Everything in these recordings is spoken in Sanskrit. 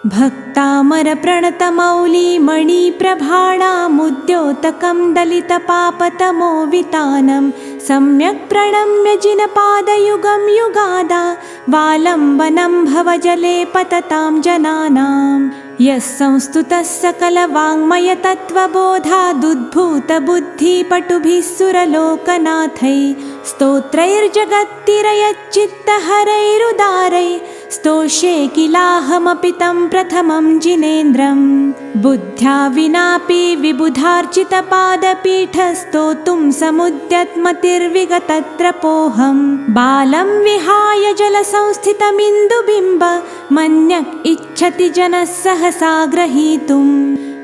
भक्तामरप्रणतमौली मणिप्रभाणामुद्योतकं दलितपापतमो वितानं सम्यक् प्रणम्य जिनपादयुगं युगादा वालम्बनं भवजले पततां जनानां यः संस्तुतः सकलवाङ्मयतत्त्वबोधादुद्भूतबुद्धिपटुभिः सुरलोकनाथैः स्तोत्रैर्जगत्तिरयच्चित्तहरैरुदारैः स्तोष्ये किलाहमपि तं प्रथमं जिनेन्द्रं बुद्ध्या विनापि विबुधार्चितपादपीठस्तोतुं समुद्यत्मतिर्विगतत्रपोऽहं बालं विहाय जलसंस्थितमिन्दुबिम्ब मन्यक् इच्छति जनः सहसा ग्रहीतुम्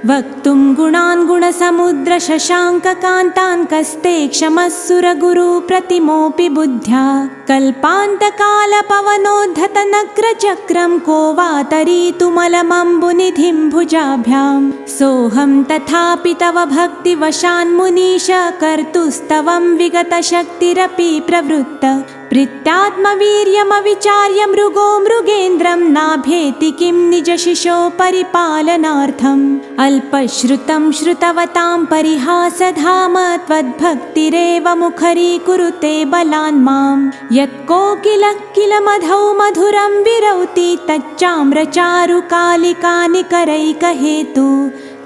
वक्तुं गुणान् गुणसमुद्रशशाङ्ककान्तान् कस्ते क्षमः सुरगुरुप्रतिमोऽपि बुद्ध्या कल्पान्तकालपवनोद्धतनग्रचक्रं को वा तरीतुमलमम्बुनिधिं भुजाभ्यां सोऽहं तथापि तव भक्तिवशान्मुनीश कर्तुस्तवं विगतशक्तिरपि प्रवृत्त प्रीत्यात्मवीर्यमविचार्य मृगो मृगेन्द्रं नाभेति किं निजशिशो परिपालनार्थम् अल्पश्रुतं श्रुतवतां परिहासधाम त्वद्भक्तिरेव मुखरीकुरुते बलान् मां यत्कोकिलः किल मधौ मधुरं विरौति तच्चाम्रचारुकालिकानिकरैकहेतु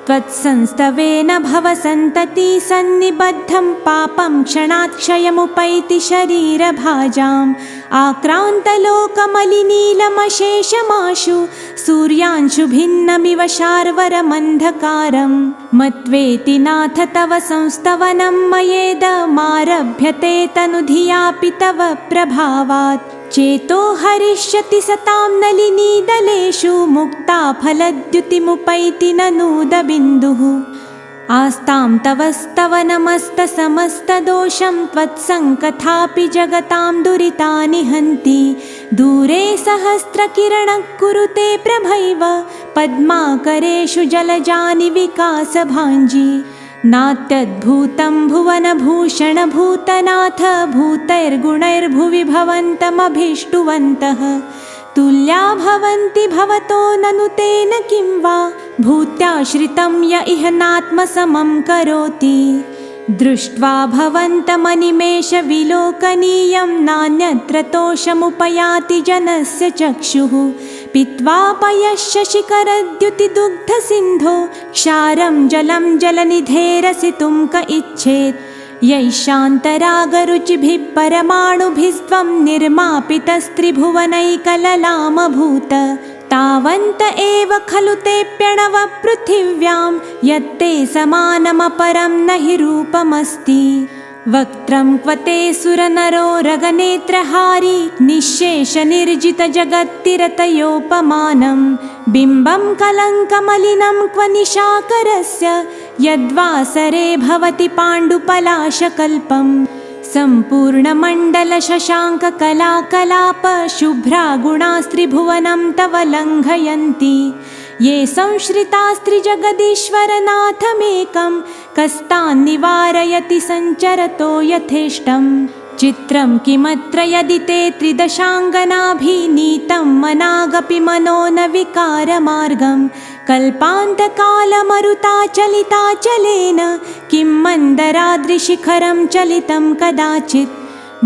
त्वत्संस्तवेन भवसन्तति सन्निबद्धं पापं क्षणात् क्षयमुपैति शरीरभाजाम् आक्रान्तलोकमलिनीलमशेषमाशु सूर्यांशु भिन्नमिव शार्वरमन्धकारं मत्वेति नाथ तव संस्तवनं मयेदमारभ्यते तनुधियापि तव प्रभावात् चेतो हरिष्यति सतां नलिनीदलेषु मुक्ता फलद्युतिमुपैति ननूदबिन्दुः आस्तां तवस्तवनमस्तसमस्तदोषं त्वत्सङ्कथापि जगतां दुरितानि हन्ति दूरे सहस्रकिरणः कुरुते प्रभैव पद्माकरेषु जलजानि विकासभाञ्जी नात्यद्भुतं भुवनभूषणभूतनाथ भूतैर्गुणैर्भुवि भवन्तमभीष्टुवन्तः तुल्या भवन्ति भवतो ननु तेन किं वा भूत्याश्रितं य इह नात्मसमं करोति दृष्ट्वा भवन्तमनिमेषविलोकनीयं नान्यत्र तोषमुपयाति जनस्य चक्षुः पीत्वा पयश्शशिखरद्युतिदुग्धसिन्धो क्षारं जलं जलनिधेरसितुं क इच्छेत् यैशान्तरागरुचिभिः परमाणुभिस्त्वं निर्मापितस्त्रिभुवनैकललामभूत तावन्त एव खलु ते प्यणव पृथिव्यां यत्ते समानमपरं न हि रूपमस्ति वक्त्रं क्वते सुरनरो रगनेत्रहारी निःशेषनिर्जितजगत्तिरतयोपमानं बिम्बं कलङ्कमलिनं क्व निशाकरस्य यद्वासरे भवति पाण्डुपलाशकल्पं सम्पूर्णमण्डलशशाङ्ककलाकलाप शुभ्रा गुणास्त्रिभुवनं तव लङ्घयन्ति ये संश्रितास्त्रिजगदीश्वरनाथमेकं कस्तान् निवारयति सञ्चरतो यथेष्टं चित्रं किमत्र यदि ते त्रिदशाङ्गनाभिनीतं मनागपि मनो न विकारमार्गं कल्पान्तकालमरुताचलिताचलेन किं मन्दराद्रिशिखरं चलितं कदाचित्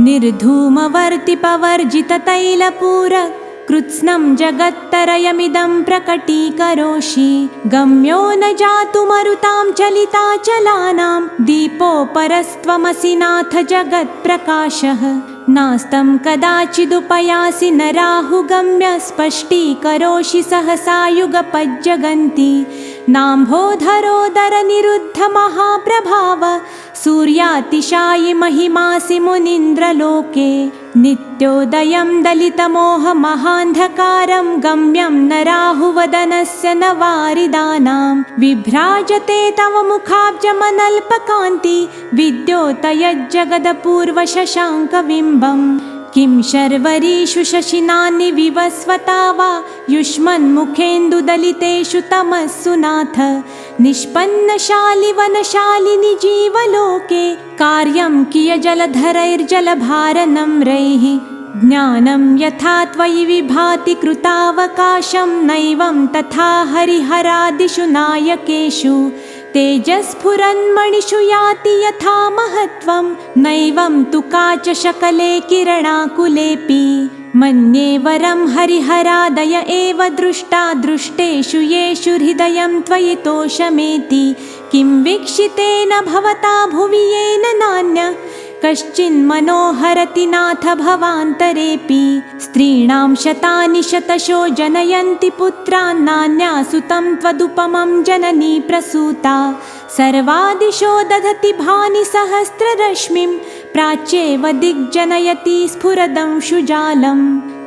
निर्धूमवर्तिपवर्जिततैलपूरक कृत्स्नं जगत्तरयमिदं प्रकटीकरोषि गम्यो न जातु मरुतां चलिताचलानां दीपोपरस्त्वमसि नाथ जगत्प्रकाशः नास्तं कदाचिदुपयासि न राहुगम्य स्पष्टीकरोषि सहसा युगपज्जगन्ति नाम्भोधरोदरनिरुद्धमहाप्रभाव सूर्यातिशायि महिमासि मुनीन्द्रलोके नित्योदयं दलितमोहमहान्धकारं गम्यं न राहुवदनस्य न वारिदानां विभ्राजते तव मुखाब्जमनल्पकान्ति विद्योतयज्जगदपूर्वशशाङ्कबिम्बम् किं शर्वरीषु शशिनानि विवस्वता वा युष्मन्मुखेन्दुदलितेषु तमस्सु नाथ निष्पन्नशालिवनशालिनि जीवलोके कार्यं कियजलधरैर्जलभारनम्रैः ज्ञानं यथा त्वयि विभाति कृतावकाशं नैवं तथा हरिहरादिषु नायकेषु तेजस्फुरन्मणिषु याति यथा महत्त्वं नैवं तु काचशकले किरणाकुलेऽपि मन्ये वरं हरिहरादय एव दृष्टा दृष्टेषु येषु हृदयं त्वयि तोषमेति किं वीक्षितेन भवता भुवि येन नान्य कश्चिन्मनोहरति नाथ भवान्तरेऽपि स्त्रीणां शतानि शतशो जनयन्ति पुत्रान् नान्या सुतं त्वदुपमं जननी प्रसूता सर्वादिशो दधति भानि सहस्ररश्मिं प्राच्येव दिग्जनयति स्फुरदंशुजालं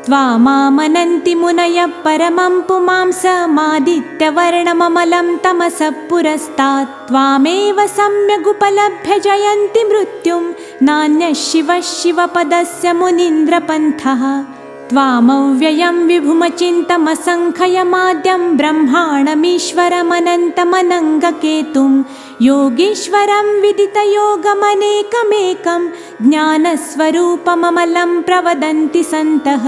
त्वामामनन्ति मुनयः परमं पुमांसमादित्यवर्णममलं तमसः पुरस्तात् त्वामेव सम्यगुपलभ्य जयन्ति मृत्युं नान्यः शिवः शिवपदस्य मुनीन्द्रपन्थः त्वामव्ययं विभुमचिन्तमसङ्ख्यमाद्यं ब्रह्माणमीश्वरमनन्तमनङ्गकेतुं योगीश्वरं विदितयोगमनेकमेकं ज्ञानस्वरूपममलं प्रवदन्ति सन्तः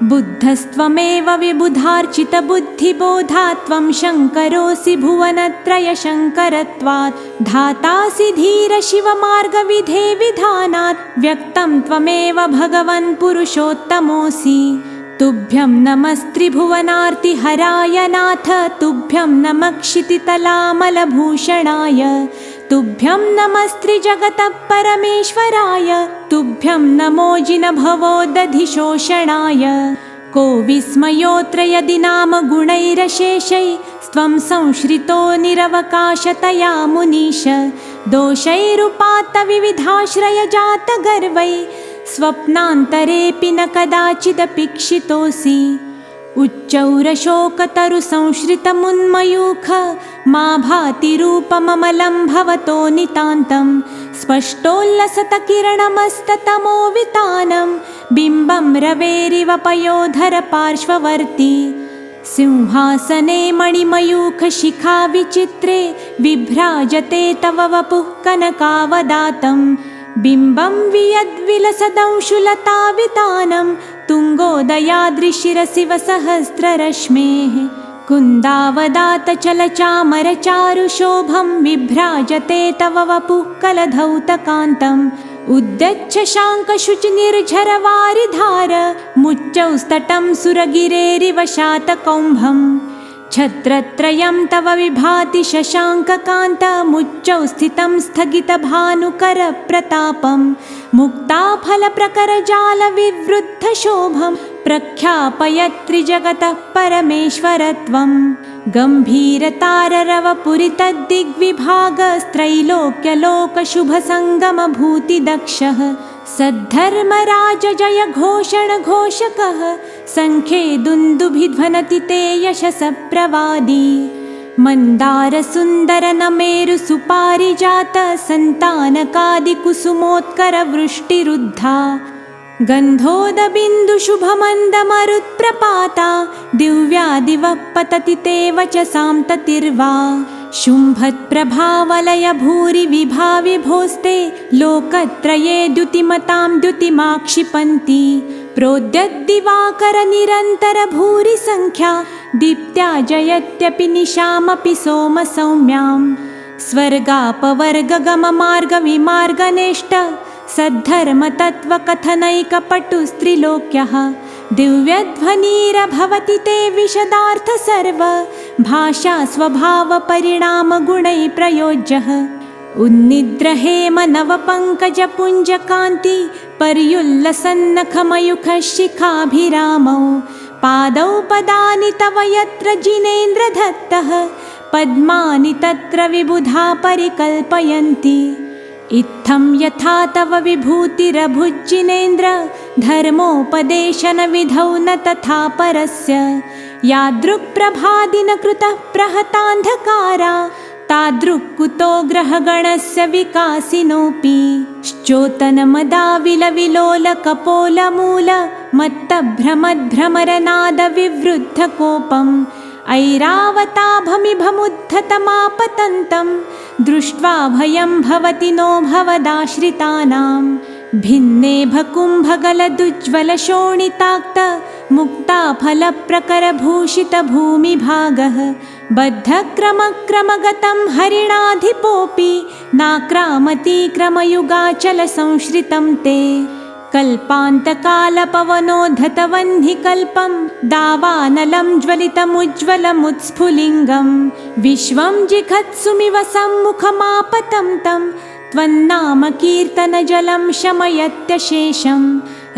बुद्धस्त्वमेव विबुधार्चितबुद्धिबोधा त्वं शङ्करोऽसि भुवनत्रयशङ्करत्वात् धातासि धीरशिवमार्गविधे विधानात् व्यक्तं त्वमेव भगवन् पुरुषोत्तमोऽसि तुभ्यं नमस्त्रिभुवनार्तिहराय नाथ तुभ्यं नमः क्षितितलामलभूषणाय तुभ्यं नमस्त्रिजगतः परमेश्वराय तुभ्यं नमो जिनभवोदधिशोषणाय को विस्मयोऽत्र यदि नाम गुणैरशेषैः त्वं संश्रितो निरवकाशतया मुनीश दोषैरुपात्तविविधाश्रयजातगर्वैः स्वप्नान्तरेऽपि न कदाचिदपीक्षितोऽसि उच्चौरशोकतरुसंश्रितमुन्मयूख मा भाति रूपममलं भवतो नितान्तं स्पष्टोल्लसतकिरणमस्ततमोवितानं बिम्बं रवेरिव पयोधर पार्श्ववर्ती सिंहासने मणिमयूखशिखा विचित्रे विभ्राजते तव वपुः कनकावदातं बिम्बं वियद्विलसदंशुलतावितानं तुङ्गोदयाद्रिशिरसि वसहस्ररश्मेः कुन्दावदातचलचामरचारुशोभं विभ्राजते तव वपुः कलधौतकान्तम् उद्यच्छशाङ्कशुचिनिर्झरवारिधार मुच्चौस्तटं सुरगिरेरिव शातकौम्भम् छत्रत्रयं तव विभाति शशाङ्ककान्तमुच्चौ स्थितं स्थगितभानुकरप्रतापं मुक्ताफलप्रकरजालविवृद्धशोभं प्रख्यापयत्रिजगतः परमेश्वरत्वं गम्भीरताररवपुरितद्दिग्विभागस्त्रैलोक्यलोकशुभसङ्गमभूतिदक्षः सद्धर्मराज जय घोषण घोषकः शङ्खे दुन्दुभिध्वनति ते यशसप्रवादी मन्दारसुन्दरनमेरुसुपारिजात सन्तानकादिकुसुमोत्करवृष्टिरुद्धा गन्धोदबिन्दुशुभमन्दमरुत्प्रपाता दिव्यादिवः पतति ते वचसां ततिर्वा शुम्भत्प्रभावलय भूरि विभाविभोस्ते लोकत्रये द्युतिमतां द्युतिमाक्षिपन्ति प्रोद्यद्दिवाकरनिरन्तर भूरि सङ्ख्या दीप्त्या जयत्यपि निशामपि सोमसौम्यां स्वर्गापवर्गगममार्गविमार्गनेष्ट सद्धर्मतत्त्वकथनैकपटुस्त्रिलोक्यः दिव्यध्वनिरभवति ते विशदार्थ सर्व भाषा स्वभावपरिणामगुणैः प्रयोज्यः उन्निद्रहेम नवपङ्कजपुञ्जकान्ति पर्युल्लसन्नखमयुखशिखाभिरामौ पादौ पदानि तव यत्र जिनेन्द्रदत्तः पद्मानि तत्र विबुधा परिकल्पयन्ति इत्थं यथा तव विभूतिरभुज्जिनेन्द्र धर्मोपदेशनविधौ न तथा परस्य यादृक्प्रभादिन कृतः प्रहतान्धकारा तादृक्कुतो ग्रहगणस्य विकासिनोऽपि श्चोतनमदाविलविलोलकपोलमूल मत्तभ्रमद्भ्रमरनादविवृद्धकोपम् ऐरावताभमिभमुद्धतमापतन्तं दृष्ट्वा भयं भवति नो भवदाश्रितानां भिन्नेभकुम्भगलदुज्ज्वलशोणिताक्त मुक्ताफलप्रकरभूषितभूमिभागः बद्धक्रमक्रमगतं हरिणाधिपोऽपि नाक्रामति क्रमयुगाचलसंश्रितं ते कल्पान्तकालपवनोद्धतवह्निकल्पं दावानलं ज्वलितमुज्ज्वलमुत्स्फुलिङ्गं विश्वं जिघत्सुमिव सम्मुखमापतं तं त्वन्नामकीर्तनजलं शमयत्यशेषं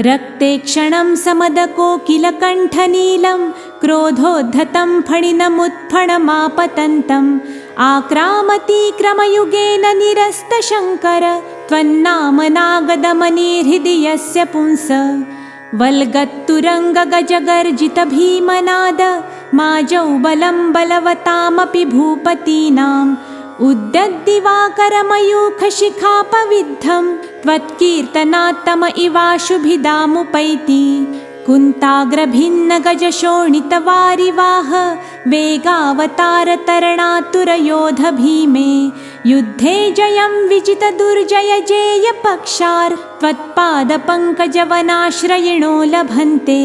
रक्ते क्षणं समदकोकिलकण्ठनीलं क्रोधोद्धतं फणिनमुत्फणमापतन्तम् आक्रामति क्रमयुगेन निरस्तशङ्कर त्वन्नामनागदमनीहृदि यस्य पुंस वल्गत्तुरङ्गगजगर्जितभीमनाद माजौ बलं बलवतामपि भूपतीनाम् उद्यद्दिवाकरमयूखशिखापविद्धं त्वत्कीर्तनात्तम इवाशुभिदामुपैति कुन्ताग्रभिन्नगजशोणितवारिवाह वेगावतारतरणातुरयोधभीमे युद्धे जयं विजितदुर्जय जेयपक्षार् त्वत्पादपङ्कजवनाश्रयिणो लभन्ते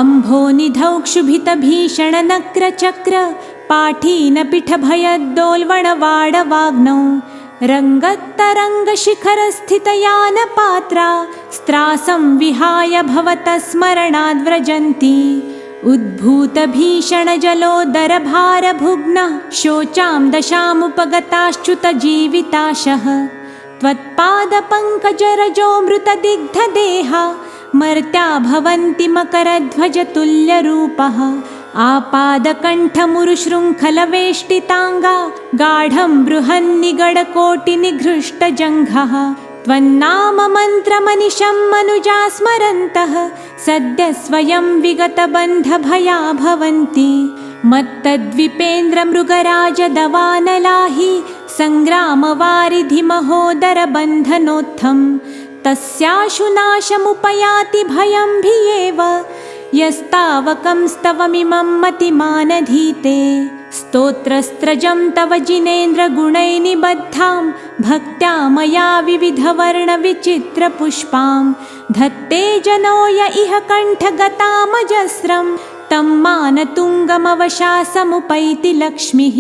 अम्भोनिधौ क्षुभितभीषणनक्रचक्र पाठीनपिठभयद्दोल्वणवाडवाग्नौ रङ्गत्तरङ्गशिखरस्थितयानपात्रा स्त्रासं विहाय भवतः स्मरणाद्व्रजन्ति उद्भूतभीषणजलोदरभारभुग्नः शोचां दशामुपगताश्च्युतजीविताशः त्वत्पादपङ्कजरजो मृतदिग्धदेहा मर्त्या भवन्ति मकरध्वजतुल्यरूपः आपादकण्ठमुरुशृङ्खलवेष्टिताङ्गा गाढं बृहन्निगडकोटिनिघृष्टजङ्घः त्वन्नाममन्त्रमनिशं मनुजा स्मरन्तः सद्यः स्वयं विगतबन्धभया भवन्ति मत्तद्विपेन्द्रमृगराजदवानलाहि सङ्ग्रामवारिधिमहोदरबन्धनोत्थं तस्याशुनाशमुपयाति भयं भियेव यस्तावकंस्तवमिमं मतिमानधीते स्तोत्रस्त्रजं तव जिनेन्द्रगुणैः निबद्धां भक्त्या मया विविधवर्णविचित्रपुष्पां धत्ते जनो य इह कण्ठगतामजस्रं तं मानतुङ्गमवशासमुपैति लक्ष्मीः।